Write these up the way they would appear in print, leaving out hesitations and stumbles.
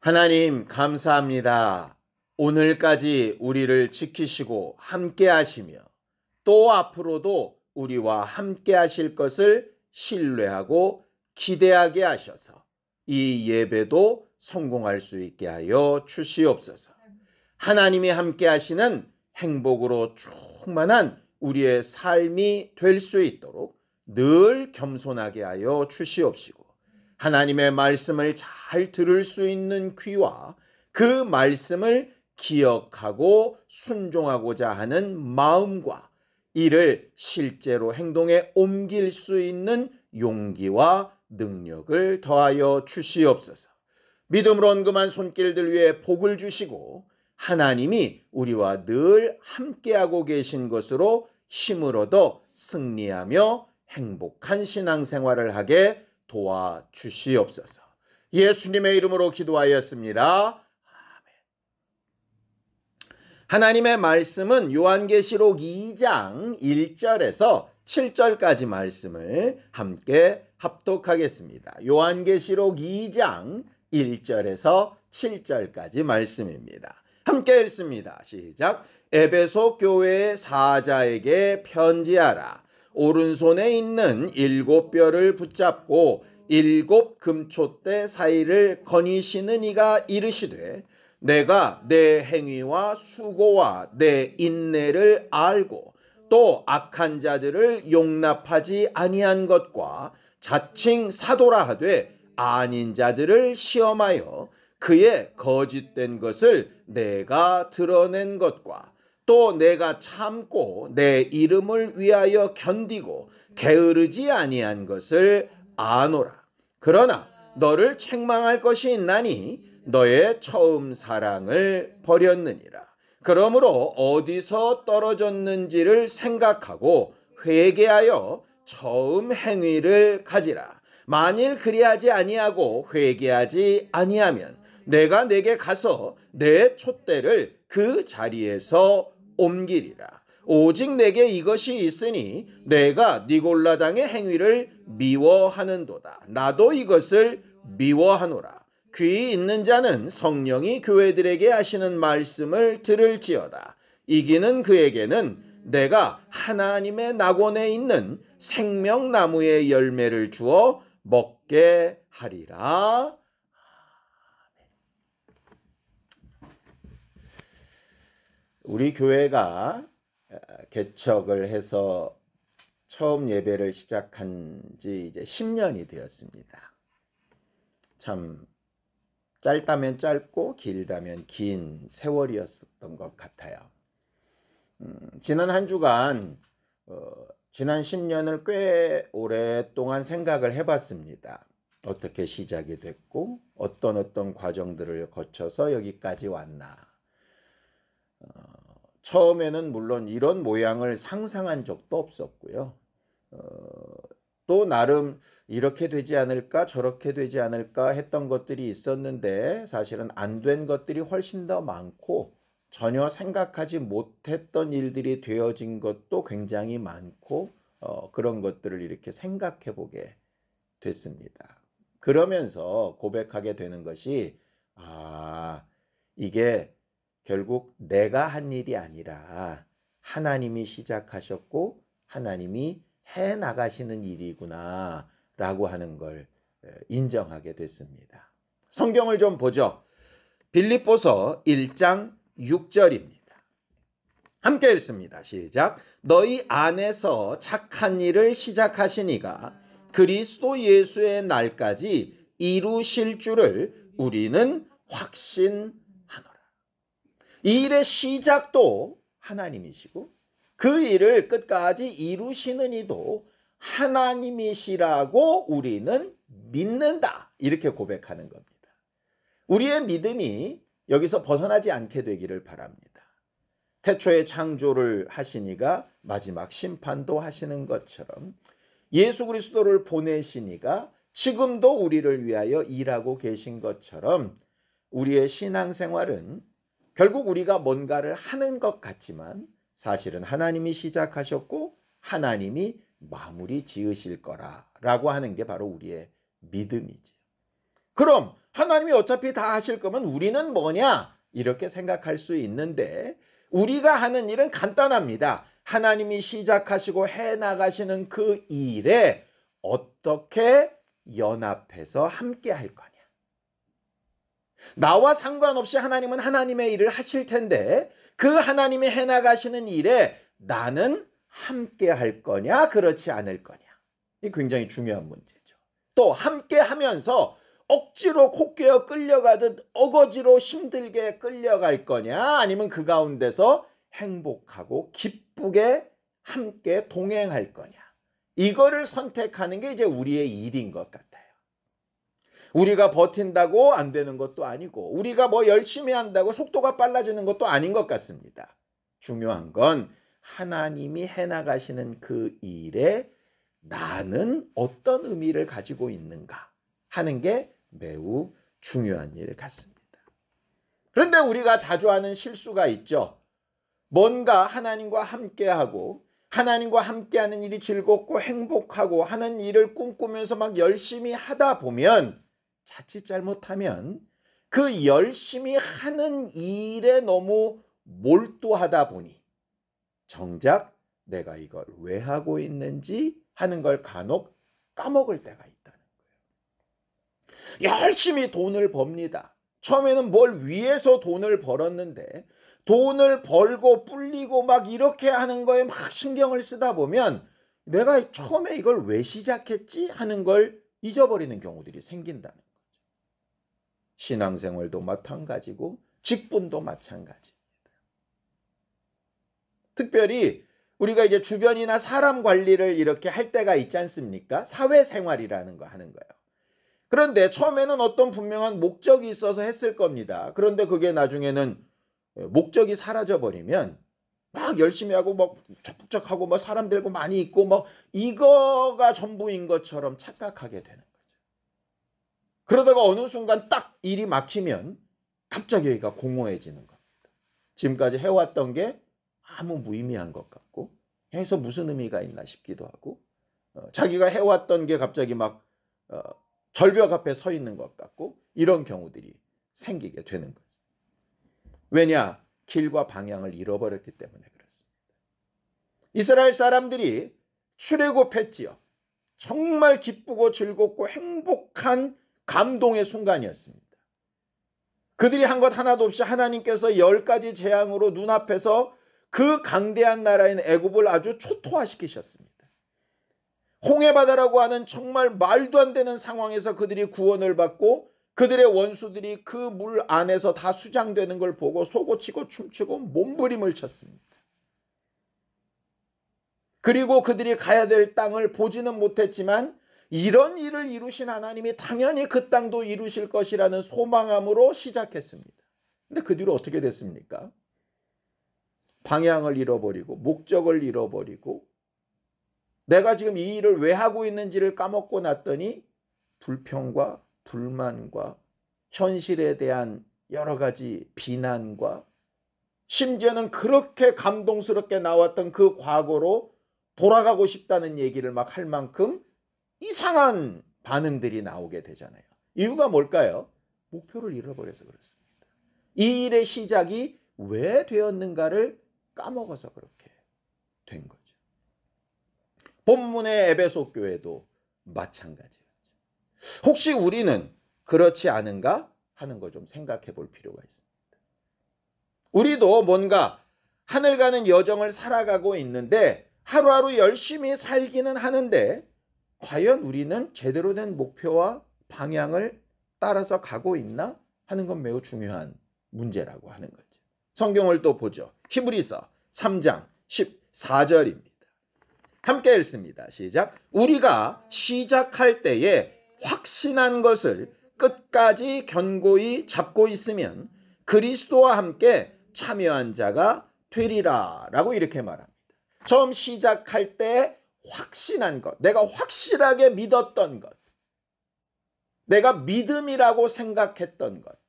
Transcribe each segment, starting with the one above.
하나님 감사합니다. 오늘까지 우리를 지키시고 함께 하시며 또 앞으로도 우리와 함께 하실 것을 신뢰하고 기대하게 하셔서 이 예배도 성공할 수 있게 하여 주시옵소서. 하나님이 함께 하시는 행복으로 충만한 우리의 삶이 될 수 있도록 늘 겸손하게 하여 주시옵시고, 하나님의 말씀을 잘 들을 수 있는 귀와 그 말씀을 기억하고 순종하고자 하는 마음과 이를 실제로 행동에 옮길 수 있는 용기와 능력을 더하여 주시옵소서. 믿음으로 언금한 손길들 위에 복을 주시고 하나님이 우리와 늘 함께하고 계신 것으로 힘을 얻어 승리하며 행복한 신앙생활을 하게 도와주시옵소서. 예수님의 이름으로 기도하였습니다. 아멘. 하나님의 말씀은 요한계시록 2장 1절에서 7절까지 말씀을 함께 합독하겠습니다. 요한계시록 2장 1절에서 7절까지 말씀입니다. 함께 읽습니다. 시작. 에베소 교회의 사자에게 편지하라. 오른손에 있는 7뼈를 붙잡고 7 금초대 사이를 거니시는 이가 이르시되, 내가 내 행위와 수고와 내 인내를 알고 또 악한 자들을 용납하지 아니한 것과 자칭 사도라 하되 아닌 자들을 시험하여 그의 거짓된 것을 내가 드러낸 것과 또 내가 참고 내 이름을 위하여 견디고 게으르지 아니한 것을 아노라. 그러나 너를 책망할 것이 있나니 너의 처음 사랑을 버렸느니라. 그러므로 어디서 떨어졌는지를 생각하고 회개하여 처음 행위를 가지라. 만일 그리하지 아니하고 회개하지 아니하면 내가 내게 가서 내 촛대를 그 자리에서 옮기리라. 오직 내게 이것이 있으니 내가 니골라당의 행위를 미워하는도다. 나도 이것을 미워하노라. 귀 있는 자는 성령이 교회들에게 하시는 말씀을 들을지어다. 이기는 그에게는 내가 하나님의 낙원에 있는 생명나무의 열매를 주어 먹게 하리라. 우리 교회가 개척을 해서 처음 예배를 시작한 지 이제 10년이 되었습니다. 참 짧다면 짧고 길다면 긴 세월이었던 것 같아요. 지난 한 주간 지난 10년을 꽤 오랫동안 생각을 해봤습니다. 어떻게 시작이 됐고 어떤 과정들을 거쳐서 여기까지 왔나. 처음에는 물론 이런 모양을 상상한 적도 없었고요. 또 나름 이렇게 되지 않을까 저렇게 되지 않을까 했던 것들이 있었는데 사실은 안 된 것들이 훨씬 더 많고 전혀 생각하지 못했던 일들이 되어진 것도 굉장히 많고 그런 것들을 이렇게 생각해 보게 됐습니다. 그러면서 고백하게 되는 것이 이게 결국 내가 한 일이 아니라 하나님이 시작하셨고 하나님이 해 나가시는 일이구나 라고 하는 걸 인정하게 됐습니다. 성경을 좀 보죠. 빌립보서 1장 6절입니다. 함께 읽습니다. 시작. 너희 안에서 착한 일을 시작하신 이가 그리스도 예수의 날까지 이루실 줄을 우리는 확신하노라. 이 일의 시작도 하나님이시고 그 일을 끝까지 이루시는 이도 하나님이시라고 우리는 믿는다. 이렇게 고백하는 겁니다. 우리의 믿음이 여기서 벗어나지 않게 되기를 바랍니다. 태초에 창조를 하시니가 마지막 심판도 하시는 것처럼 예수 그리스도를 보내시니가 지금도 우리를 위하여 일하고 계신 것처럼 우리의 신앙생활은 결국 우리가 뭔가를 하는 것 같지만 사실은 하나님이 시작하셨고 하나님이 마무리 지으실 거라고 하는 게 바로 우리의 믿음이지. 그럼 하나님이 어차피 다 하실 거면 우리는 뭐냐? 이렇게 생각할 수 있는데 우리가 하는 일은 간단합니다. 하나님이 시작하시고 해나가시는 그 일에 어떻게 연합해서 함께 할 거냐. 나와 상관없이 하나님은 하나님의 일을 하실 텐데 그 하나님이 해나가시는 일에 나는 함께 할 거냐 그렇지 않을 거냐. 이 굉장히 중요한 문제죠. 또 함께 하면서 억지로 코끼어 끌려가듯 어거지로 힘들게 끌려갈 거냐 아니면 그 가운데서 행복하고 기쁘게 함께 동행할 거냐. 이거를 선택하는 게 이제 우리의 일인 것 같아요. 우리가 버틴다고 안 되는 것도 아니고 우리가 뭐 열심히 한다고 속도가 빨라지는 것도 아닌 것 같습니다. 중요한 건 하나님이 해나가시는 그 일에 나는 어떤 의미를 가지고 있는가 하는 게 매우 중요한 일 같습니다. 그런데 우리가 자주 하는 실수가 있죠. 뭔가 하나님과 함께하고 하나님과 함께하는 일이 즐겁고 행복하고 하는 일을 꿈꾸면서 막 열심히 하다 보면 자칫 잘못하면 그 열심히 하는 일에 너무 몰두하다 보니 정작 내가 이걸 왜 하고 있는지 하는 걸 간혹 까먹을 때가 있다는 거예요. 열심히 돈을 법니다. 처음에는 뭘 위해서 돈을 벌었는데 돈을 벌고 불리고 막 이렇게 하는 거에 막 신경을 쓰다 보면 내가 처음에 이걸 왜 시작했지 하는 걸 잊어버리는 경우들이 생긴다는 거죠. 신앙생활도 마찬가지고 직분도 마찬가지입니다. 특별히 우리가 이제 주변이나 사람 관리를 이렇게 할 때가 있지 않습니까? 사회생활이라는 거 하는 거예요. 그런데 처음에는 어떤 분명한 목적이 있어서 했을 겁니다. 그런데 그게 나중에는 목적이 사라져 버리면 막 열심히 하고 막 척척하고 막 사람들고 많이 있고 뭐 이거가 전부인 것처럼 착각하게 되는 거죠. 그러다가 어느 순간 딱 일이 막히면 갑자기 여기가 공허해지는 겁니다. 지금까지 해왔던 게 아무 무의미한 것 같고 해서 무슨 의미가 있나 싶기도 하고 자기가 해왔던 게 갑자기 막 절벽 앞에 서 있는 것 같고 이런 경우들이 생기게 되는 거죠. 왜냐? 길과 방향을 잃어버렸기 때문에 그렇습니다. 이스라엘 사람들이 출애굽했지요. 정말 기쁘고 즐겁고 행복한 감동의 순간이었습니다. 그들이 한 것 하나도 없이 하나님께서 10가지 재앙으로 눈앞에서 그 강대한 나라인 애굽을 아주 초토화시키셨습니다. 홍해바다라고 하는 정말 말도 안 되는 상황에서 그들이 구원을 받고 그들의 원수들이 그 물 안에서 다 수장되는 걸 보고 솟구치고 춤추고 몸부림을 쳤습니다. 그리고 그들이 가야 될 땅을 보지는 못했지만 이런 일을 이루신 하나님이 당연히 그 땅도 이루실 것이라는 소망함으로 시작했습니다. 근데 그 뒤로 어떻게 됐습니까? 방향을 잃어버리고 목적을 잃어버리고 내가 지금 이 일을 왜 하고 있는지를 까먹고 났더니 불평과 불만과 현실에 대한 여러 가지 비난과 심지어는 그렇게 감동스럽게 나왔던 그 과거로 돌아가고 싶다는 얘기를 막 할 만큼 이상한 반응들이 나오게 되잖아요. 이유가 뭘까요? 목표를 잃어버려서 그렇습니다. 이 일의 시작이 왜 되었는가를 까먹어서 그렇게 된 거죠. 본문의 에베소 교회도 마찬가지였죠. 혹시 우리는 그렇지 않은가 하는 거 좀 생각해 볼 필요가 있습니다. 우리도 뭔가 하늘 가는 여정을 살아가고 있는데 하루하루 열심히 살기는 하는데 과연 우리는 제대로 된 목표와 방향을 따라서 가고 있나 하는 건 매우 중요한 문제라고 하는 거죠. 성경을 또 보죠. 히브리서 3장 14절입니다. 함께 읽습니다. 시작. 우리가 시작할 때에 확신한 것을 끝까지 견고히 잡고 있으면 그리스도와 함께 참여한 자가 되리라 라고 이렇게 말합니다. 처음 시작할 때 확신한 것, 내가 확실하게 믿었던 것, 내가 믿음이라고 생각했던 것,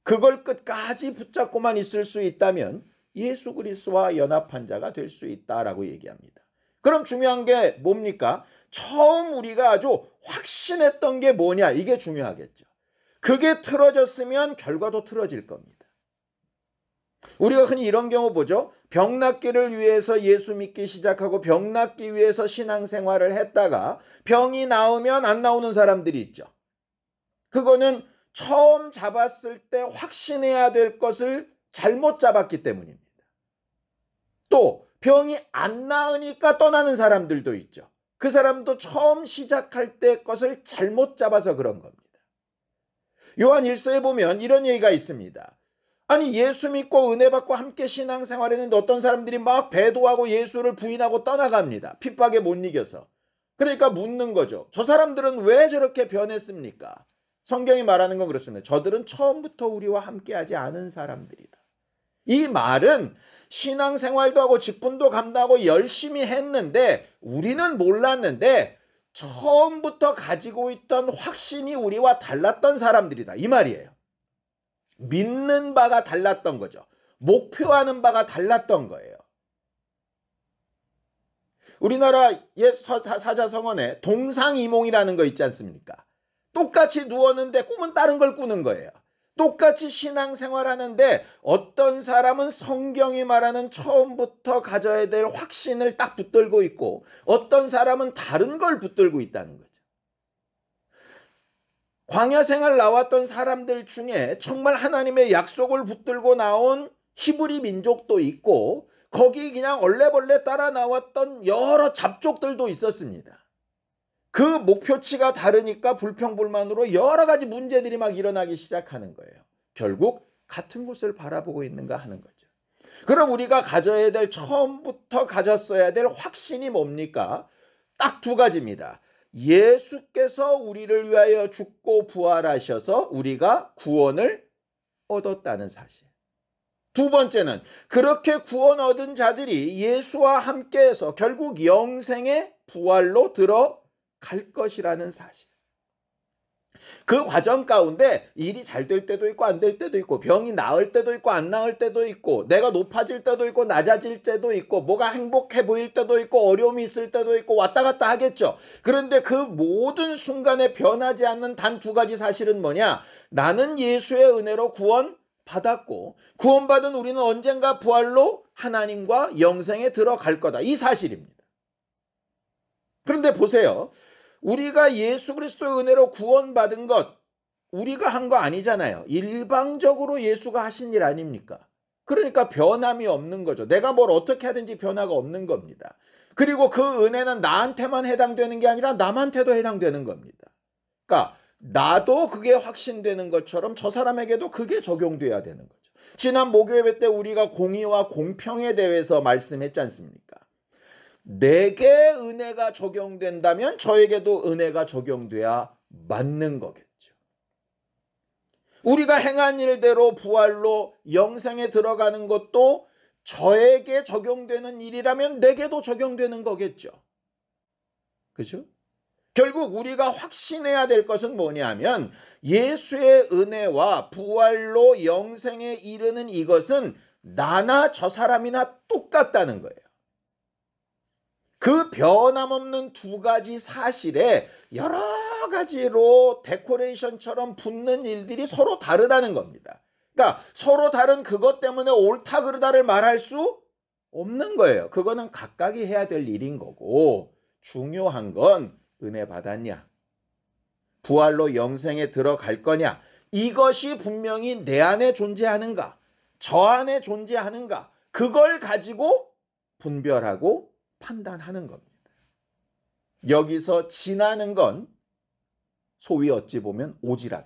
그걸 끝까지 붙잡고만 있을 수 있다면 예수 그리스도와 연합한 자가 될 수 있다라고 얘기합니다. 그럼 중요한 게 뭡니까? 처음 우리가 아주 확신했던 게 뭐냐? 이게 중요하겠죠. 그게 틀어졌으면 결과도 틀어질 겁니다. 우리가 흔히 이런 경우 보죠. 병 낫기를 위해서 예수 믿기 시작하고 병 낫기 위해서 신앙생활을 했다가 병이 나오면 안 나오는 사람들이 있죠. 그거는 처음 잡았을 때 확신해야 될 것을 잘못 잡았기 때문입니다. 또 병이 안 나으니까 떠나는 사람들도 있죠. 그 사람도 처음 시작할 때 것을 잘못 잡아서 그런 겁니다. 요한 1서에 보면 이런 얘기가 있습니다. 아니 예수 믿고 은혜 받고 함께 신앙생활했는데 어떤 사람들이 막 배도하고 예수를 부인하고 떠나갑니다. 핍박에 못 이겨서. 그러니까 묻는 거죠. 저 사람들은 왜 저렇게 변했습니까? 성경이 말하는 건 그렇습니다. 저들은 처음부터 우리와 함께하지 않은 사람들이다. 이 말은 신앙생활도 하고 직분도 감당하고 열심히 했는데 우리는 몰랐는데 처음부터 가지고 있던 확신이 우리와 달랐던 사람들이다. 이 말이에요. 믿는 바가 달랐던 거죠. 목표하는 바가 달랐던 거예요. 우리나라 옛 사자성어에 동상이몽이라는 거 있지 않습니까? 똑같이 누웠는데 꿈은 다른 걸 꾸는 거예요. 똑같이 신앙생활하는데 어떤 사람은 성경이 말하는 처음부터 가져야 될 확신을 딱 붙들고 있고 어떤 사람은 다른 걸 붙들고 있다는 거죠. 광야 생활 나왔던 사람들 중에 정말 하나님의 약속을 붙들고 나온 히브리 민족도 있고 거기 그냥 얼레벌레 따라 나왔던 여러 잡족들도 있었습니다. 그 목표치가 다르니까 불평불만으로 여러 가지 문제들이 막 일어나기 시작하는 거예요. 결국 같은 곳을 바라보고 있는가 하는 거죠. 그럼 우리가 가져야 될 처음부터 가졌어야 될 확신이 뭡니까? 딱 두 가지입니다. 예수께서 우리를 위하여 죽고 부활하셔서 우리가 구원을 얻었다는 사실. 두 번째는 그렇게 구원 얻은 자들이 예수와 함께해서 결국 영생의 부활로 들어갈 것이라는 사실. 그 과정 가운데 일이 잘 될 때도 있고 안 될 때도 있고 병이 나을 때도 있고 안 나을 때도 있고 내가 높아질 때도 있고 낮아질 때도 있고 뭐가 행복해 보일 때도 있고 어려움이 있을 때도 있고 왔다 갔다 하겠죠. 그런데 그 모든 순간에 변하지 않는 단 두 가지 사실은 뭐냐? 나는 예수의 은혜로 구원받았고 구원받은 우리는 언젠가 부활로 하나님과 영생에 들어갈 거다. 이 사실입니다. 그런데 보세요. 우리가 예수 그리스도의 은혜로 구원받은 것 우리가 한 거 아니잖아요. 일방적으로 예수가 하신 일 아닙니까? 그러니까 변함이 없는 거죠. 내가 뭘 어떻게 하든지 변화가 없는 겁니다. 그리고 그 은혜는 나한테만 해당되는 게 아니라 남한테도 해당되는 겁니다. 그러니까 나도 그게 확신되는 것처럼 저 사람에게도 그게 적용돼야 되는 거죠. 지난 목요일 때 우리가 공의와 공평에 대해서 말씀했지 않습니까? 내게 은혜가 적용된다면 저에게도 은혜가 적용돼야 맞는 거겠죠. 우리가 행한 일대로 부활로 영생에 들어가는 것도 저에게 적용되는 일이라면 내게도 적용되는 거겠죠. 그죠? 결국 우리가 확신해야 될 것은 뭐냐면 예수의 은혜와 부활로 영생에 이르는 이것은 나나 저 사람이나 똑같다는 거예요. 그 변함없는 두 가지 사실에 여러 가지로 데코레이션처럼 붙는 일들이 서로 다르다는 겁니다. 그러니까 서로 다른 그것 때문에 옳다 그르다를 말할 수 없는 거예요. 그거는 각각이 해야 될 일인 거고 중요한 건 은혜 받았냐? 부활로 영생에 들어갈 거냐? 이것이 분명히 내 안에 존재하는가? 저 안에 존재하는가? 그걸 가지고 분별하고 판단하는 겁니다. 여기서 지나는 건 소위 어찌 보면 오지랖입니다.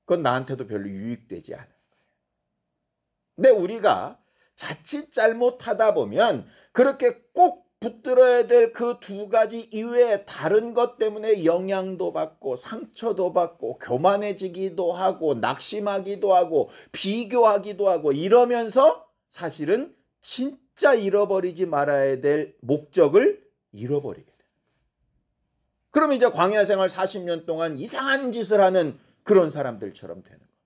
그건 나한테도 별로 유익되지 않은 거예요. 근데 우리가 자칫 잘못하다 보면 그렇게 꼭 붙들어야 될 그 두 가지 이외에 다른 것 때문에 영향도 받고 상처도 받고 교만해지기도 하고 낙심하기도 하고 비교하기도 하고 이러면서 사실은 진짜 잃어버리지 말아야 될 목적을 잃어버리게 돼요. 그럼 이제 광야 생활 40년 동안 이상한 짓을 하는 그런 사람들처럼 되는 겁니다.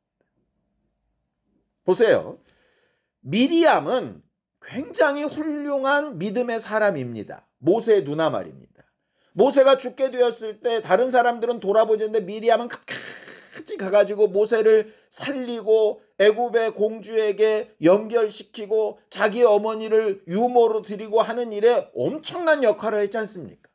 보세요. 미리암은 굉장히 훌륭한 믿음의 사람입니다. 모세의 누나 말입니다. 모세가 죽게 되었을 때 다른 사람들은 돌아보지 않는데 미리암은 끝까지 가가지고 모세를 살리고 애굽의 공주에게 연결시키고 자기 어머니를 유모로 드리고 하는 일에 엄청난 역할을 했지 않습니까?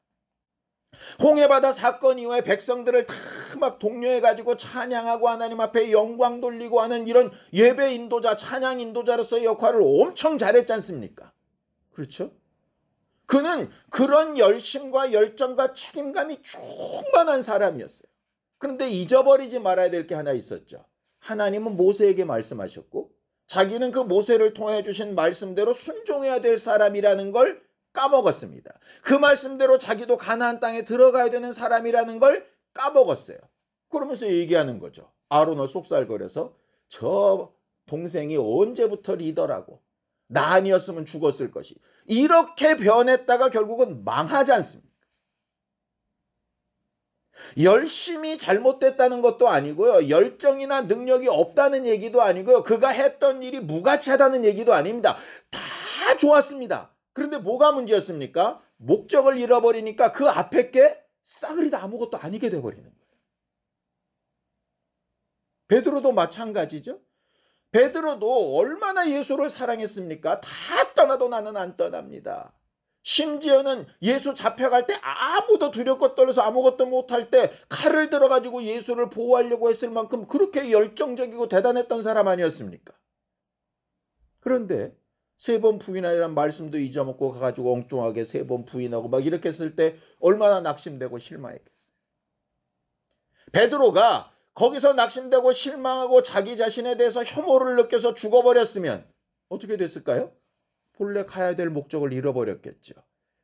홍해바다 사건 이후에 백성들을 다 막 독려해가지고 찬양하고 하나님 앞에 영광 돌리고 하는 이런 예배 인도자, 찬양 인도자로서의 역할을 엄청 잘했지 않습니까? 그렇죠? 그는 그런 열심과 열정과 책임감이 충만한 사람이었어요. 그런데 잊어버리지 말아야 될 게 하나 있었죠. 하나님은 모세에게 말씀하셨고 자기는 그 모세를 통해 주신 말씀대로 순종해야 될 사람이라는 걸 까먹었습니다. 그 말씀대로 자기도 가나안 땅에 들어가야 되는 사람이라는 걸 까먹었어요. 그러면서 얘기하는 거죠. 아론을 쏙살거려서 저 동생이 언제부터 리더라고, 나 아니었으면 죽었을 것이, 이렇게 변했다가 결국은 망하지 않습니까? 열심히 잘못됐다는 것도 아니고요. 열정이나 능력이 없다는 얘기도 아니고요. 그가 했던 일이 무가치하다는 얘기도 아닙니다. 다 좋았습니다. 그런데 뭐가 문제였습니까? 목적을 잃어버리니까 그 앞에 게 싸그리도 아무것도 아니게 돼버리는 거예요. 베드로도 마찬가지죠. 베드로도 얼마나 예수를 사랑했습니까? 다 떠나도 나는 안 떠납니다. 심지어는 예수 잡혀갈 때 아무도 두렵고 떨려서 아무것도 못할 때 칼을 들어가지고 예수를 보호하려고 했을 만큼 그렇게 열정적이고 대단했던 사람 아니었습니까? 그런데 3번 부인하리란 말씀도 잊어먹고 가가지고 엉뚱하게 3번 부인하고 막 이렇게 했을 때 얼마나 낙심되고 실망했겠어요. 베드로가 거기서 낙심되고 실망하고 자기 자신에 대해서 혐오를 느껴서 죽어버렸으면 어떻게 됐을까요? 본래 가야 될 목적을 잃어버렸겠죠.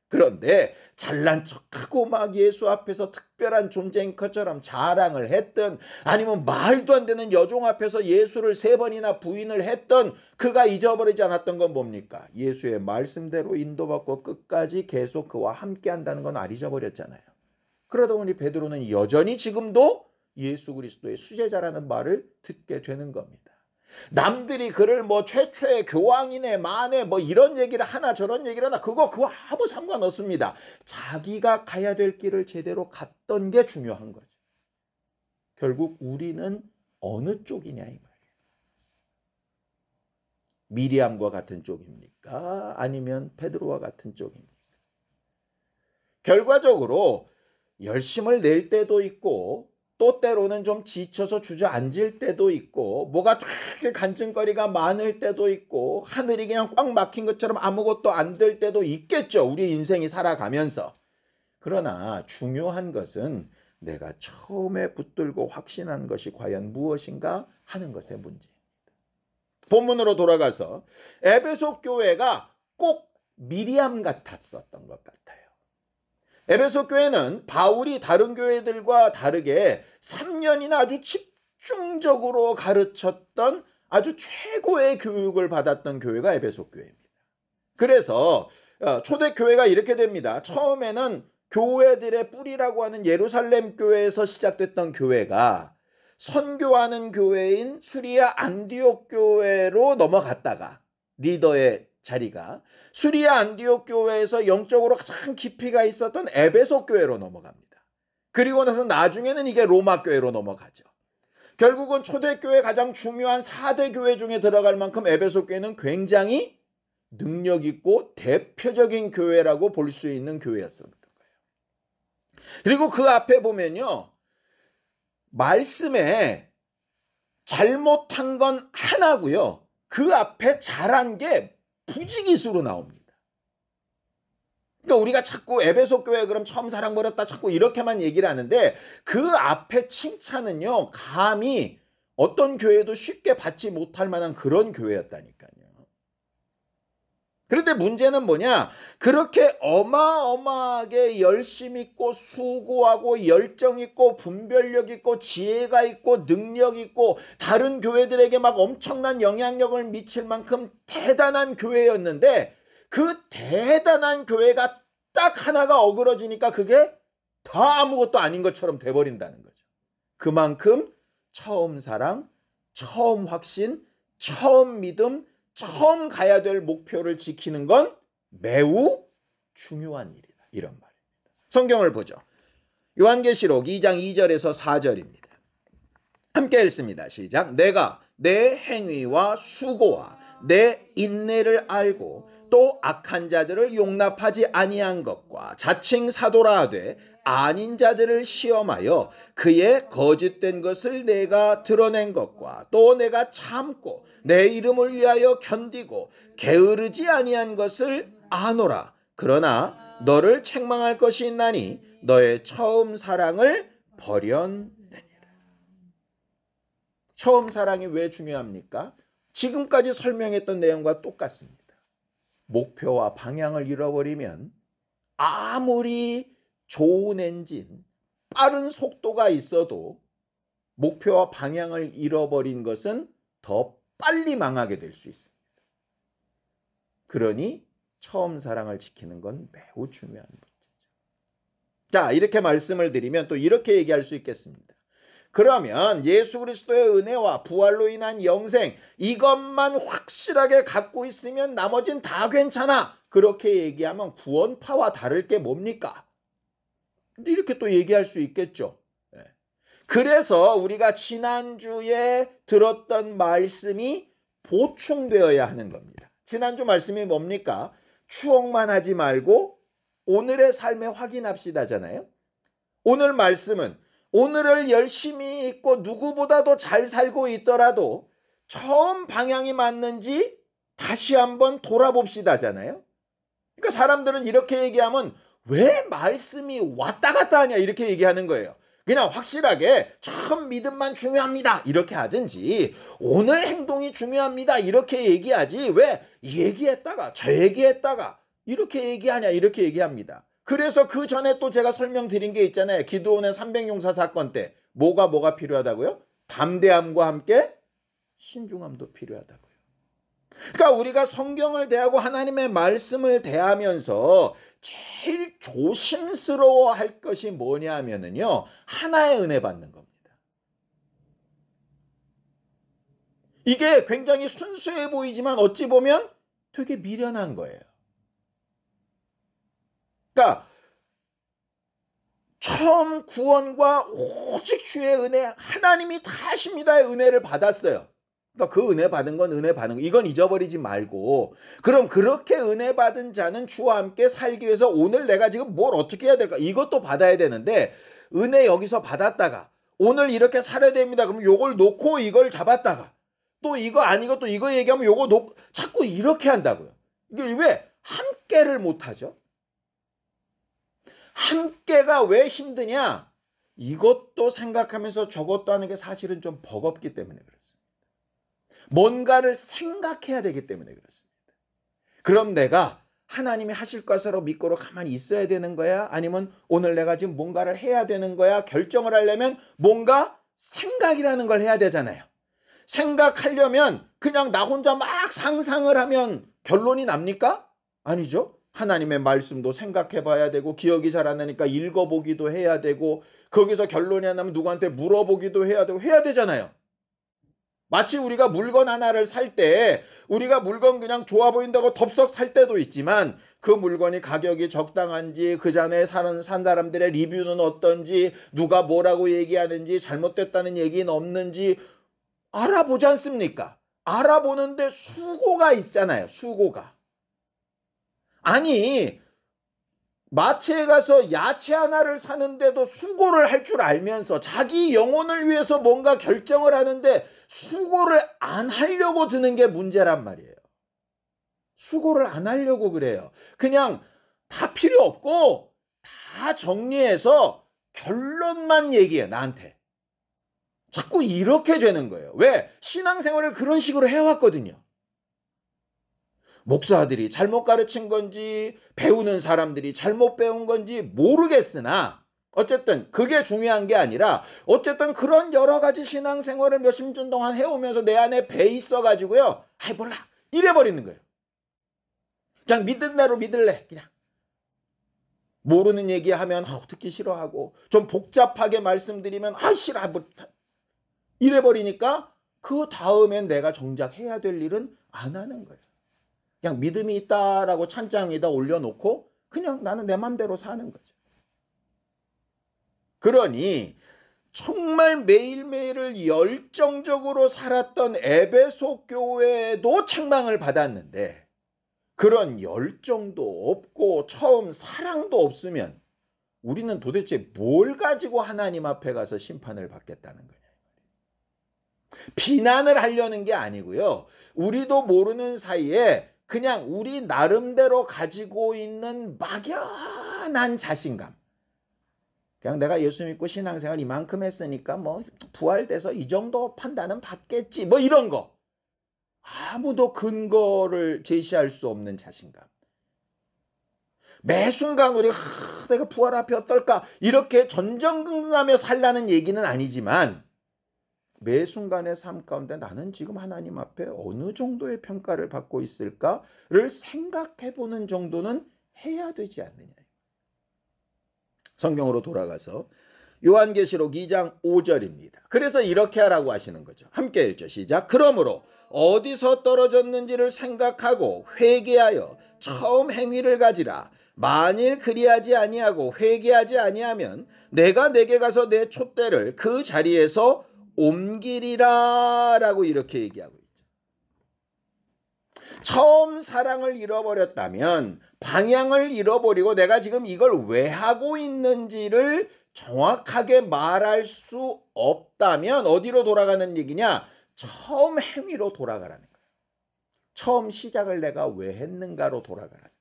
그런데 잘난 척하고 막 예수 앞에서 특별한 존재인 것처럼 자랑을 했던, 아니면 말도 안 되는 여종 앞에서 예수를 3번이나 부인을 했던 그가 잊어버리지 않았던 건 뭡니까? 예수의 말씀대로 인도받고 끝까지 계속 그와 함께 한다는 건 안 잊어버렸잖아요. 그러다 보니 베드로는 여전히 지금도 예수 그리스도의 수제자라는 말을 듣게 되는 겁니다. 남들이 그를 뭐 최초의 교황이네 마네 뭐 이런 얘기를 하나 저런 얘기를 하나 그거 아무 상관없습니다. 자기가 가야 될 길을 제대로 갔던 게 중요한 거죠. 결국 우리는 어느 쪽이냐 이 말이에요. 미리암과 같은 쪽입니까? 아니면 베드로와 같은 쪽입니까? 결과적으로 열심을 낼 때도 있고 또 때로는 좀 지쳐서 주저앉을 때도 있고 뭐가 되게 간증거리가 많을 때도 있고 하늘이 그냥 꽉 막힌 것처럼 아무것도 안 될 때도 있겠죠. 우리 인생이 살아가면서. 그러나 중요한 것은 내가 처음에 붙들고 확신한 것이 과연 무엇인가 하는 것의 문제입니다. 본문으로 돌아가서 에베소 교회가 꼭 미리암 같았었던 것 같아요. 에베소 교회는 바울이 다른 교회들과 다르게 3년이나 아주 집중적으로 가르쳤던 아주 최고의 교육을 받았던 교회가 에베소 교회입니다. 그래서 초대교회가 이렇게 됩니다. 처음에는 교회들의 뿌리라고 하는 예루살렘 교회에서 시작됐던 교회가 선교하는 교회인 수리아 안디옥 교회로 넘어갔다가 리더의 자리가 수리아 안디옥 교회에서 영적으로 가장 깊이가 있었던 에베소 교회로 넘어갑니다. 그리고 나서 나중에는 이게 로마 교회로 넘어가죠. 결국은 초대교회 가장 중요한 4대 교회 중에 들어갈 만큼 에베소 교회는 굉장히 능력 있고 대표적인 교회라고 볼 수 있는 교회였습니다. 그리고 그 앞에 보면요. 말씀에 잘못한 건 하나고요. 그 앞에 잘한 게 부지기수로 나옵니다. 그러니까 우리가 자꾸 에베소 교회 그럼 처음 사랑버렸다 자꾸 이렇게만 얘기를 하는데 그 앞에 칭찬은요. 감히 어떤 교회도 쉽게 받지 못할 만한 그런 교회였다니까요. 그런데 문제는 뭐냐? 그렇게 어마어마하게 열심 있고 수고하고 열정 있고 분별력 있고 지혜가 있고 능력 있고 다른 교회들에게 막 엄청난 영향력을 미칠 만큼 대단한 교회였는데 그 대단한 교회가 딱 하나가 어그러지니까 그게 다 아무것도 아닌 것처럼 돼버린다는 거죠. 그만큼 처음 사랑, 처음 확신, 처음 믿음, 처음 가야 될 목표를 지키는 건 매우 중요한 일이다. 이런 말입니다. 성경을 보죠. 요한계시록 2장 2절에서 4절입니다. 함께 읽습니다. 시작. 내가 내 행위와 수고와 내 인내를 알고 또 악한 자들을 용납하지 아니한 것과 자칭 사도라 하되 아닌 자들을 시험하여 그의 거짓된 것을 내가 드러낸 것과 또 내가 참고 내 이름을 위하여 견디고 게으르지 아니한 것을 아노라. 그러나 너를 책망할 것이 있나니 너의 처음 사랑을 버렸느니라. 처음 사랑이 왜 중요합니까? 지금까지 설명했던 내용과 똑같습니다. 목표와 방향을 잃어버리면 아무리 좋은 엔진, 빠른 속도가 있어도 목표와 방향을 잃어버린 것은 더 빨리 망하게 될 수 있습니다. 그러니 처음 사랑을 지키는 건 매우 중요한 문제죠. 자, 이렇게 말씀을 드리면 또 이렇게 얘기할 수 있겠습니다. 그러면 예수 그리스도의 은혜와 부활로 인한 영생, 이것만 확실하게 갖고 있으면 나머진 다 괜찮아. 그렇게 얘기하면 구원파와 다를 게 뭡니까? 이렇게 또 얘기할 수 있겠죠. 그래서 우리가 지난주에 들었던 말씀이 보충되어야 하는 겁니다. 지난주 말씀이 뭡니까? 추억만 하지 말고 오늘의 삶에 확인합시다잖아요. 오늘 말씀은 오늘을 열심히 있고 누구보다도 잘 살고 있더라도 처음 방향이 맞는지 다시 한번 돌아봅시다잖아요. 그러니까 사람들은 이렇게 얘기하면 왜 말씀이 왔다 갔다 하냐 이렇게 얘기하는 거예요. 그냥 확실하게 처음 믿음만 중요합니다 이렇게 하든지 오늘 행동이 중요합니다 이렇게 얘기하지 왜 얘기했다가 저 얘기했다가 이렇게 얘기하냐 이렇게 얘기합니다. 그래서 그 전에 또 제가 설명드린 게 있잖아요. 기드온의 300용사 사건 때 뭐가 필요하다고요? 담대함과 함께 신중함도 필요하다고요. 그러니까 우리가 성경을 대하고 하나님의 말씀을 대하면서 제일 조심스러워 할 것이 뭐냐 하면은요, 하나의 은혜 받는 겁니다. 이게 굉장히 순수해 보이지만 어찌 보면 되게 미련한 거예요. 그러니까 처음 구원과 오직 주의 은혜, 하나님이 다 하십니다의 은혜를 받았어요. 그러니까 그 은혜 받은 건 은혜 받은 거. 이건 잊어버리지 말고. 그럼 그렇게 은혜 받은 자는 주와 함께 살기 위해서 오늘 내가 지금 뭘 어떻게 해야 될까? 이것도 받아야 되는데 은혜 여기서 받았다가 오늘 이렇게 살아야 됩니다. 그럼 요걸 놓고 이걸 잡았다가 또 이거 아니고 또 이거 얘기하면 요거 놓고 자꾸 이렇게 한다고요. 이게 왜 함께를 못하죠? 함께가 왜 힘드냐? 이것도 생각하면서 저것도 하는 게 사실은 좀 버겁기 때문에 그렇습니다. 뭔가를 생각해야 되기 때문에 그렇습니다. 그럼 내가 하나님이 하실 것으로 믿고로 가만히 있어야 되는 거야? 아니면 오늘 내가 지금 뭔가를 해야 되는 거야? 결정을 하려면 뭔가 생각이라는 걸 해야 되잖아요. 생각하려면 그냥 나 혼자 막 상상을 하면 결론이 납니까? 아니죠. 하나님의 말씀도 생각해 봐야 되고 기억이 잘 안 나니까 읽어보기도 해야 되고 거기서 결론이 안 나면 누구한테 물어보기도 해야 되고 해야 되잖아요. 마치 우리가 물건 하나를 살 때 우리가 물건 그냥 좋아 보인다고 덥석 살 때도 있지만 그 물건이 가격이 적당한지 그 전에 산 사람들의 리뷰는 어떤지 누가 뭐라고 얘기하는지 잘못됐다는 얘기는 없는지 알아보지 않습니까? 알아보는데 수고가 있잖아요. 수고가. 아니 마트에 가서 야채 하나를 사는데도 수고를 할 줄 알면서 자기 영혼을 위해서 뭔가 결정을 하는데 수고를 안 하려고 드는 게 문제란 말이에요. 수고를 안 하려고 그래요. 그냥 다 필요 없고 다 정리해서 결론만 얘기해 나한테. 자꾸 이렇게 되는 거예요. 왜? 신앙생활을 그런 식으로 해왔거든요. 목사들이 잘못 가르친 건지 배우는 사람들이 잘못 배운 건지 모르겠으나 어쨌든 그게 중요한 게 아니라 어쨌든 그런 여러 가지 신앙생활을 몇십 년 동안 해오면서 내 안에 배 있어가지고요. 아이 몰라 이래버리는 거예요. 그냥 믿는 대로 믿을래. 그냥 모르는 얘기하면 듣기 싫어하고 좀 복잡하게 말씀드리면 싫어 뭐 이래버리니까 그 다음엔 내가 정작 해야 될 일은 안 하는 거예요. 그냥 믿음이 있다라고 찬장에다 올려놓고 그냥 나는 내 맘대로 사는 거죠. 그러니 정말 매일매일을 열정적으로 살았던 에베소 교회도 책망을 받았는데 그런 열정도 없고 처음 사랑도 없으면 우리는 도대체 뭘 가지고 하나님 앞에 가서 심판을 받겠다는 거냐. 비난을 하려는 게 아니고요. 우리도 모르는 사이에 그냥 우리 나름대로 가지고 있는 막연한 자신감. 그냥 내가 예수 믿고 신앙생활 이만큼 했으니까 뭐 부활돼서 이 정도 판단은 받겠지. 뭐 이런 거. 아무도 근거를 제시할 수 없는 자신감. 매 순간 우리가 내가 부활 앞에 어떨까 이렇게 전전긍긍하며 살라는 얘기는 아니지만 매 순간의 삶 가운데 나는 지금 하나님 앞에 어느 정도의 평가를 받고 있을까를 생각해보는 정도는 해야 되지 않느냐. 성경으로 돌아가서 요한계시록 2장 5절입니다. 그래서 이렇게 하라고 하시는 거죠. 함께 읽죠. 시작. 그러므로 어디서 떨어졌는지를 생각하고 회개하여 처음 행위를 가지라. 만일 그리하지 아니하고 회개하지 아니하면 내가 내게 가서 내 촛대를 그 자리에서 옮기리라 라고 이렇게 얘기하고 있죠. 처음 사랑을 잃어버렸다면 방향을 잃어버리고 내가 지금 이걸 왜 하고 있는지를 정확하게 말할 수 없다면 어디로 돌아가는 얘기냐? 처음 행위로 돌아가라는 거예요. 처음 시작을 내가 왜 했는가로 돌아가라는 거예요.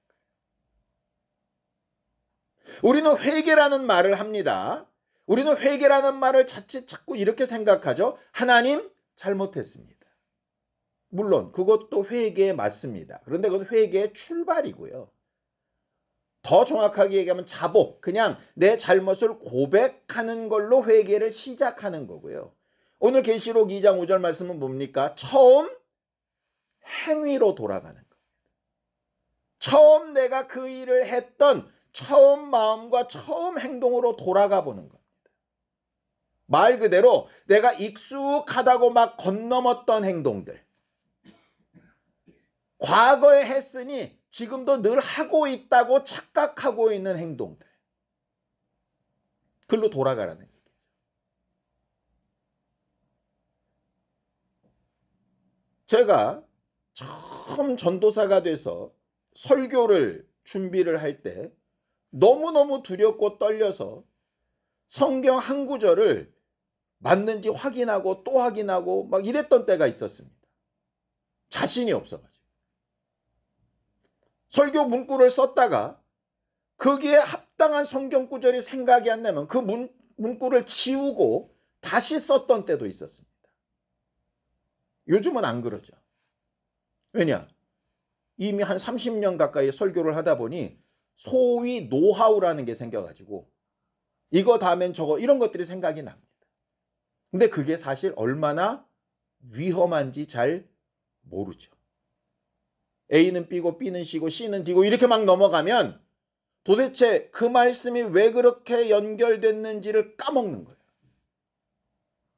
우리는 회개라는 말을 합니다. 우리는 회개라는 말을 자꾸 이렇게 생각하죠. 하나님 잘못했습니다. 물론 그것도 회개에 맞습니다. 그런데 그건 회개의 출발이고요. 더 정확하게 얘기하면 자복, 그냥 내 잘못을 고백하는 걸로 회개를 시작하는 거고요. 오늘 계시록 2장 5절 말씀은 뭡니까? 처음 행위로 돌아가는 겁니다. 처음 내가 그 일을 했던 처음 마음과 처음 행동으로 돌아가 보는 겁니다. 말 그대로 내가 익숙하다고 막 건너먹던 행동들, 과거에 했으니 지금도 늘 하고 있다고 착각하고 있는 행동들, 글로 돌아가라는 얘기죠. 제가 처음 전도사가 돼서 설교를 준비를 할 때 너무너무 두렵고 떨려서 성경 한 구절을 맞는지 확인하고 또 확인하고 막 이랬던 때가 있었습니다. 자신이 없어가지고. 설교 문구를 썼다가 거기에 합당한 성경 구절이 생각이 안 나면 그 문구를 지우고 다시 썼던 때도 있었습니다. 요즘은 안 그러죠. 왜냐? 이미 한 30년 가까이 설교를 하다 보니 소위 노하우라는 게 생겨가지고 이거 다음엔 저거 이런 것들이 생각이 납니다. 근데 그게 사실 얼마나 위험한지 잘 모르죠. A는 B고 B는 C고 C는 D고 이렇게 막 넘어가면 도대체 그 말씀이 왜 그렇게 연결됐는지를 까먹는 거예요.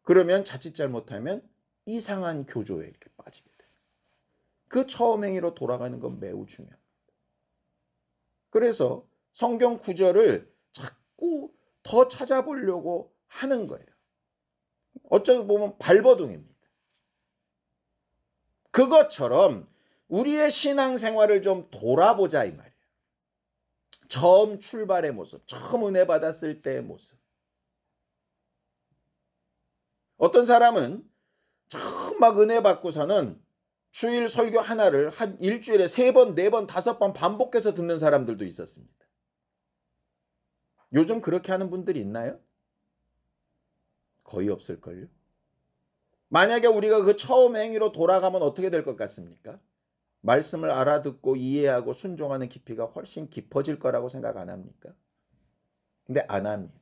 그러면 자칫 잘못하면 이상한 교조에 이렇게 빠지게 돼요. 그 처음 행위로 돌아가는 건 매우 중요합니다. 그래서 성경 구절을 자꾸 더 찾아보려고 하는 거예요. 어쩌고 보면 발버둥입니다. 그것처럼 우리의 신앙생활을 좀 돌아보자 이 말이에요. 처음 출발의 모습, 처음 은혜 받았을 때의 모습. 어떤 사람은 처음 막 은혜 받고서는 주일 설교 하나를 한 일주일에 3번, 4번, 5번 반복해서 듣는 사람들도 있었습니다. 요즘 그렇게 하는 분들이 있나요? 거의 없을걸요. 만약에 우리가 그 처음 행위로 돌아가면 어떻게 될 것 같습니까? 말씀을 알아듣고 이해하고 순종하는 깊이가 훨씬 깊어질 거라고 생각 안 합니까? 근데 안 합니다.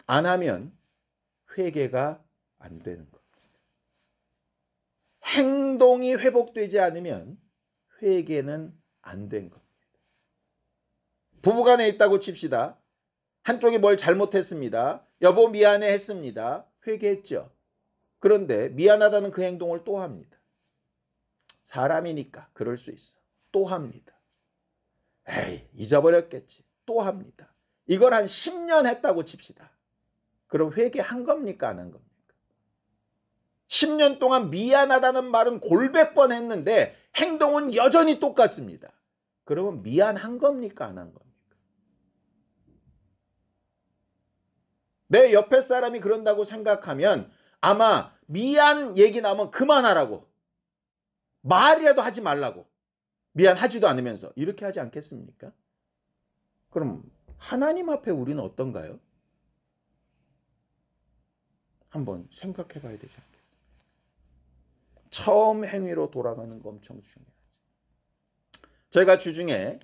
안 하면 회개가 안 되는 겁니다. 행동이 회복되지 않으면 회개는 안 된 겁니다. 부부간에 있다고 칩시다. 한쪽이 뭘 잘못했습니다. 여보 미안해 했습니다. 회개했죠. 그런데 미안하다는 그 행동을 또 합니다. 사람이니까 그럴 수 있어. 또 합니다. 에이 잊어버렸겠지. 또 합니다. 이걸 한 10년 했다고 칩시다. 그럼 회개한 겁니까? 안 한 겁니까? 10년 동안 미안하다는 말은 골백 번 했는데 행동은 여전히 똑같습니다. 그러면 미안한 겁니까? 안 한 겁니까? 내 옆에 사람이 그런다고 생각하면 아마 미안 얘기 나오면 그만하라고, 말이라도 하지 말라고, 미안하지도 않으면서 이렇게 하지 않겠습니까? 그럼 하나님 앞에 우리는 어떤가요? 한번 생각해 봐야 되지 않겠습니까? 처음 행위로 돌아가는 거 엄청 중요하죠. 제가 주중에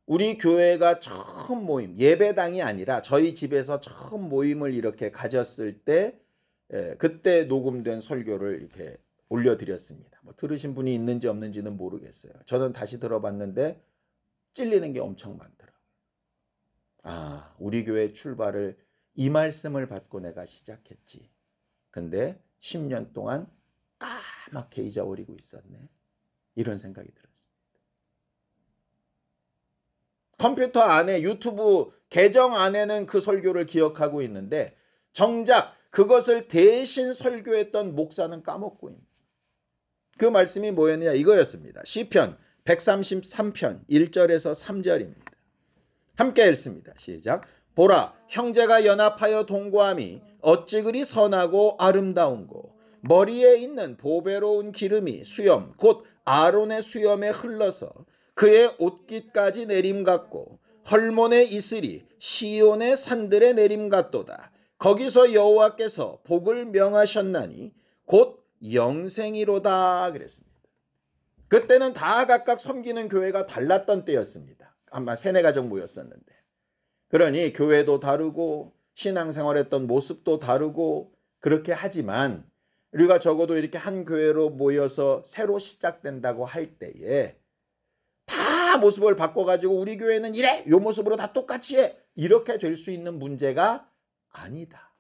우리 교회가 처음 모임, 예배당이 아니라 저희 집에서 처음 모임을 이렇게 가졌을 때 그때 녹음된 설교를 이렇게 올려드렸습니다. 뭐 들으신 분이 있는지 없는지는 모르겠어요. 저는 다시 들어봤는데 찔리는 게 엄청 많더라고요. 아, 우리 교회 출발을 이 말씀을 받고 내가 시작했지. 근데 10년 동안 까맣게 잊어버리고 있었네. 이런 생각이 들었어요. 컴퓨터 안에 유튜브 계정 안에는 그 설교를 기억하고 있는데 정작 그것을 대신 설교했던 목사는 까먹고 있는. 그 말씀이 뭐였냐 이거였습니다. 시편 133편 1절에서 3절입니다. 함께 읽습니다. 시작. 보라, 형제가 연합하여 동거함이 어찌 그리 선하고 아름다운고, 머리에 있는 보배로운 기름이 수염 곧 아론의 수염에 흘러서 그의 옷깃까지 내림 같고, 헐몬의 이슬이 시온의 산들의 내림 같도다. 거기서 여호와께서 복을 명하셨나니 곧 영생이로다 그랬습니다. 그때는 다 각각 섬기는 교회가 달랐던 때였습니다. 아마 세네 가정 모였었는데, 그러니 교회도 다르고 신앙생활했던 모습도 다르고 그렇게 하지만 우리가 적어도 이렇게 한 교회로 모여서 새로 시작된다고 할 때에 다 모습을 바꿔가지고 우리 교회는 이래, 요 모습으로 다 똑같이 해, 이렇게 될 수 있는 문제가 아니다.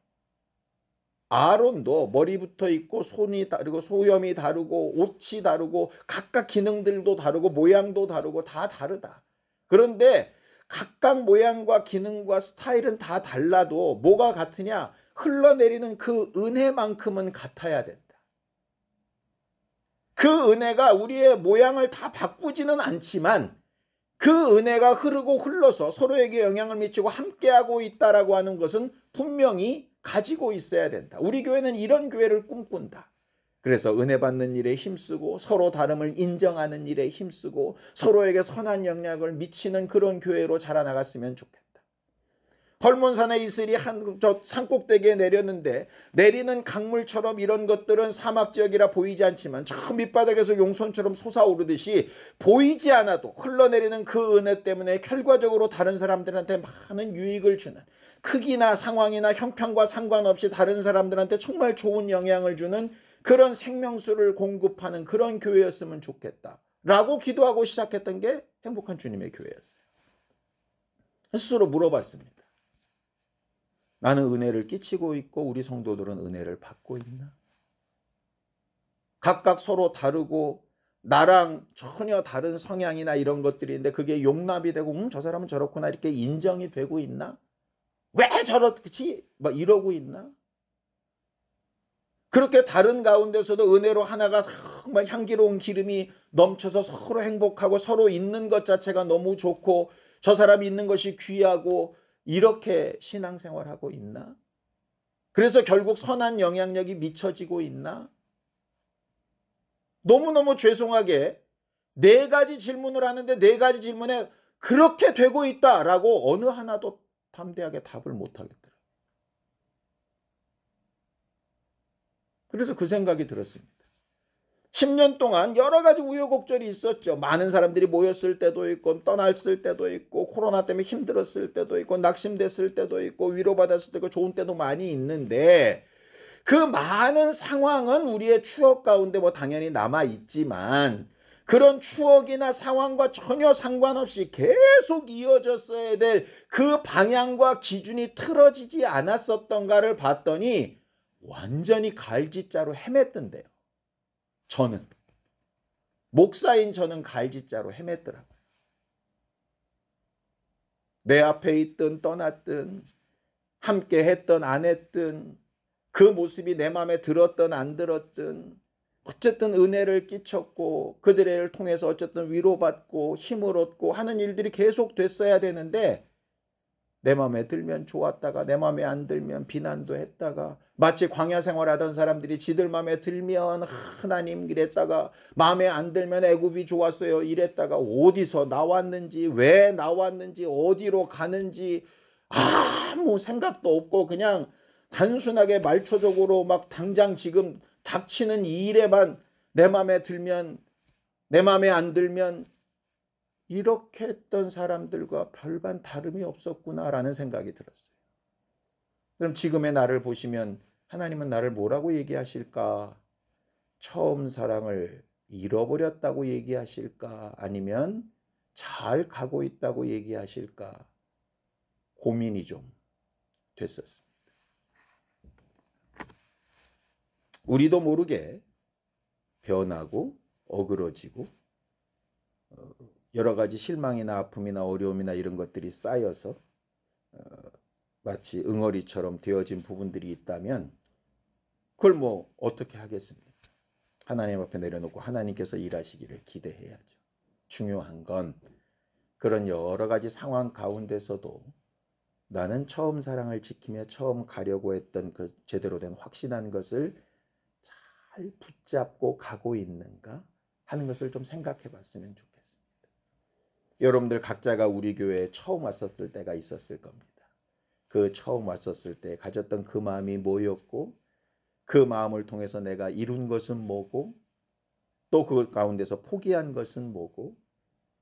아론도 머리부터 있고 손이 다르고 소염이 다르고 옷이 다르고 각각 기능들도 다르고 모양도 다르고 다 다르다. 그런데 각각 모양과 기능과 스타일은 다 달라도 뭐가 같으냐? 흘러내리는 그 은혜만큼은 같아야 된다. 그 은혜가 우리의 모양을 다 바꾸지는 않지만 그 은혜가 흐르고 흘러서 서로에게 영향을 미치고 함께하고 있다라고 하는 것은 분명히 가지고 있어야 된다. 우리 교회는 이런 교회를 꿈꾼다. 그래서 은혜 받는 일에 힘쓰고 서로 다름을 인정하는 일에 힘쓰고 서로에게 선한 영향을 미치는 그런 교회로 자라나갔으면 좋겠다. 헐몬산의 이슬이 저 산꼭대기에 내렸는데 내리는 강물처럼 이런 것들은 사막지역이라 보이지 않지만 저 밑바닥에서 용선처럼 솟아오르듯이 보이지 않아도 흘러내리는 그 은혜 때문에 결과적으로 다른 사람들한테 많은 유익을 주는, 크기나 상황이나 형편과 상관없이 다른 사람들한테 정말 좋은 영향을 주는 그런 생명수를 공급하는 그런 교회였으면 좋겠다 라고 기도하고 시작했던 게 행복한 주님의 교회였어요. 스스로 물어봤습니다. 나는 은혜를 끼치고 있고 우리 성도들은 은혜를 받고 있나? 각각 서로 다르고 나랑 전혀 다른 성향이나 이런 것들이 있는데 그게 용납이 되고 저 사람은 저렇구나 이렇게 인정이 되고 있나? 왜 저렇지? 막 이러고 있나? 그렇게 다른 가운데서도 은혜로 하나가 정말 향기로운 기름이 넘쳐서 서로 행복하고 서로 있는 것 자체가 너무 좋고 저 사람이 있는 것이 귀하고 이렇게 신앙생활하고 있나? 그래서 결국 선한 영향력이 미쳐지고 있나? 너무너무 죄송하게 4가지 질문을 하는데 4가지 질문에 그렇게 되고 있다라고 어느 하나도 담대하게 답을 못하겠더라고요. 그래서 그 생각이 들었습니다. 10년 동안 여러 가지 우여곡절이 있었죠. 많은 사람들이 모였을 때도 있고 떠났을 때도 있고 코로나 때문에 힘들었을 때도 있고 낙심됐을 때도 있고 위로받았을 때도 있고 좋은 때도 많이 있는데 그 많은 상황은 우리의 추억 가운데 뭐 당연히 남아있지만 그런 추억이나 상황과 전혀 상관없이 계속 이어졌어야 될 그 방향과 기준이 틀어지지 않았었던가를 봤더니 완전히 갈짓자로 헤맸던데요. 저는 목사인 저는 갈짓자로 헤맸더라고요. 내 앞에 있든 떠났든 함께 했든 안 했든 그 모습이 내 마음에 들었든 안 들었든 어쨌든 은혜를 끼쳤고 그들의 일을 통해서 어쨌든 위로받고 힘을 얻고 하는 일들이 계속 됐어야 되는데 내 마음에 들면 좋았다가 내 마음에 안 들면 비난도 했다가 마치 광야 생활하던 사람들이 지들 마음에 들면 하나님 이랬다가 마음에 안 들면 애굽이 좋았어요 이랬다가 어디서 나왔는지 왜 나왔는지 어디로 가는지 아무 생각도 없고 그냥 단순하게 말초적으로 막 당장 지금 닥치는 이 일에만 내 마음에 들면 내 마음에 안 들면 이렇게 했던 사람들과 별반 다름이 없었구나라는 생각이 들었어요. 그럼 지금의 나를 보시면 하나님은 나를 뭐라고 얘기하실까? 처음 사랑을 잃어버렸다고 얘기하실까? 아니면 잘 가고 있다고 얘기하실까? 고민이 좀 됐었습니다. 우리도 모르게 변하고 어그러지고 여러 가지 실망이나 아픔이나 어려움이나 이런 것들이 쌓여서 마치 응어리처럼 되어진 부분들이 있다면 그걸 뭐 어떻게 하겠습니까? 하나님 앞에 내려놓고 하나님께서 일하시기를 기대해야죠. 중요한 건 그런 여러 가지 상황 가운데서도 나는 처음 사랑을 지키며 처음 가려고 했던 그 제대로 된 확신한 것을 잘 붙잡고 가고 있는가 하는 것을 좀 생각해 봤으면 좋겠습니다. 여러분들 각자가 우리 교회에 처음 왔었을 때가 있었을 겁니다. 그 처음 왔었을 때 가졌던 그 마음이 뭐였고 그 마음을 통해서 내가 이룬 것은 뭐고 또 그 가운데서 포기한 것은 뭐고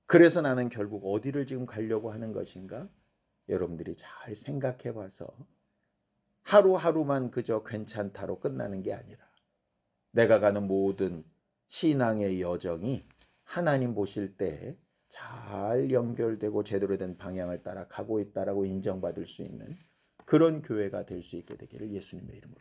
그래서 나는 결국 어디를 지금 가려고 하는 것인가? 여러분들이 잘 생각해 봐서 하루하루만 그저 괜찮다로 끝나는 게 아니라 내가 가는 모든 신앙의 여정이 하나님 보실 때 잘 연결되고 제대로 된 방향을 따라 가고 있다라고 인정받을 수 있는 그런 교회가 될 수 있게 되기를 예수님의 이름으로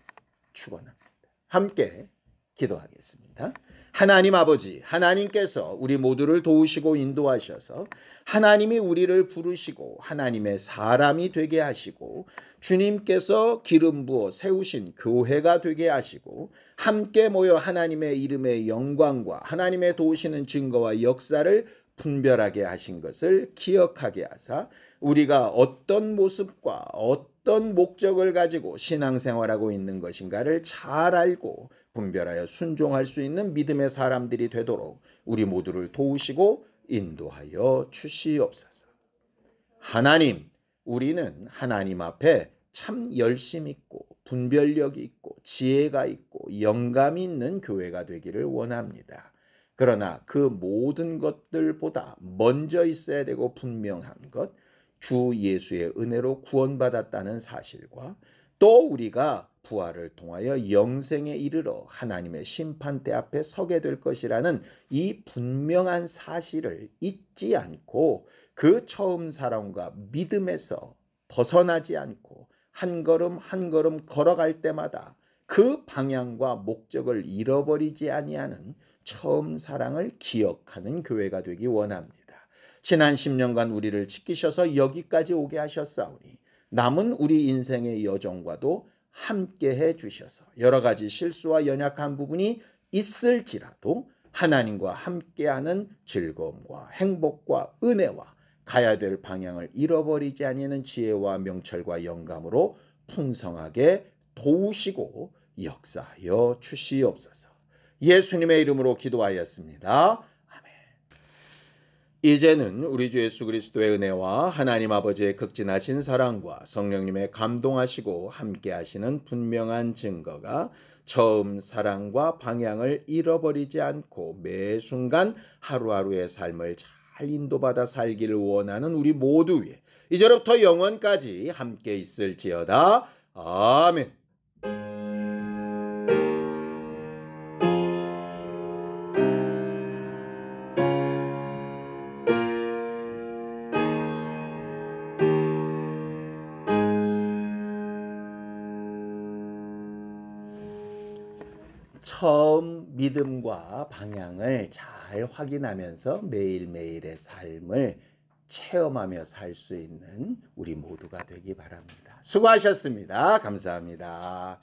축원합니다. 함께 기도하겠습니다. 하나님 아버지, 하나님께서 우리 모두를 도우시고 인도하셔서 하나님이 우리를 부르시고 하나님의 사람이 되게 하시고 주님께서 기름 부어 세우신 교회가 되게 하시고 함께 모여 하나님의 이름의 영광과 하나님의 도우시는 증거와 역사를 분별하게 하신 것을 기억하게 하사 우리가 어떤 모습과 어떤 목적을 가지고 신앙생활하고 있는 것인가를 잘 알고 분별하여 순종할 수 있는 믿음의 사람들이 되도록 우리 모두를 도우시고 인도하여 주시옵소서. 하나님, 우리는 하나님 앞에 참 열심 있고 분별력이 있고 지혜가 있고 영감이 있는 교회가 되기를 원합니다. 그러나 그 모든 것들보다 먼저 있어야 되고 분명한 것, 주 예수의 은혜로 구원받았다는 사실과 또 우리가 부활을 통하여 영생에 이르러 하나님의 심판대 앞에 서게 될 것이라는 이 분명한 사실을 잊지 않고 그 처음 사랑과 믿음에서 벗어나지 않고 한 걸음 한 걸음 걸어갈 때마다 그 방향과 목적을 잃어버리지 아니하는 처음 사랑을 기억하는 교회가 되기 원합니다. 지난 10년간 우리를 지키셔서 여기까지 오게 하셨사오니 남은 우리 인생의 여정과도 함께해 주셔서 여러 가지 실수와 연약한 부분이 있을지라도 하나님과 함께하는 즐거움과 행복과 은혜와 가야 될 방향을 잃어버리지 아니하는 지혜와 명철과 영감으로 풍성하게 도우시고 역사하여 주시옵소서. 예수님의 이름으로 기도하였습니다. 아멘. 이제는 우리 주 예수 그리스도의 은혜와 하나님 아버지의 극진하신 사랑과 성령님의 감동하시고 함께하시는 분명한 증거가 처음 사랑과 방향을 잃어버리지 않고 매 순간 하루하루의 삶을 잘 인도받아 살기를 원하는 우리 모두 위에 이제로부터 영원까지 함께 있을지어다. 아멘. 처음 믿음과 방향을 잘 확인하면서 매일매일의 삶을 체험하며 살 수 있는 우리 모두가 되기 바랍니다. 수고하셨습니다. 감사합니다.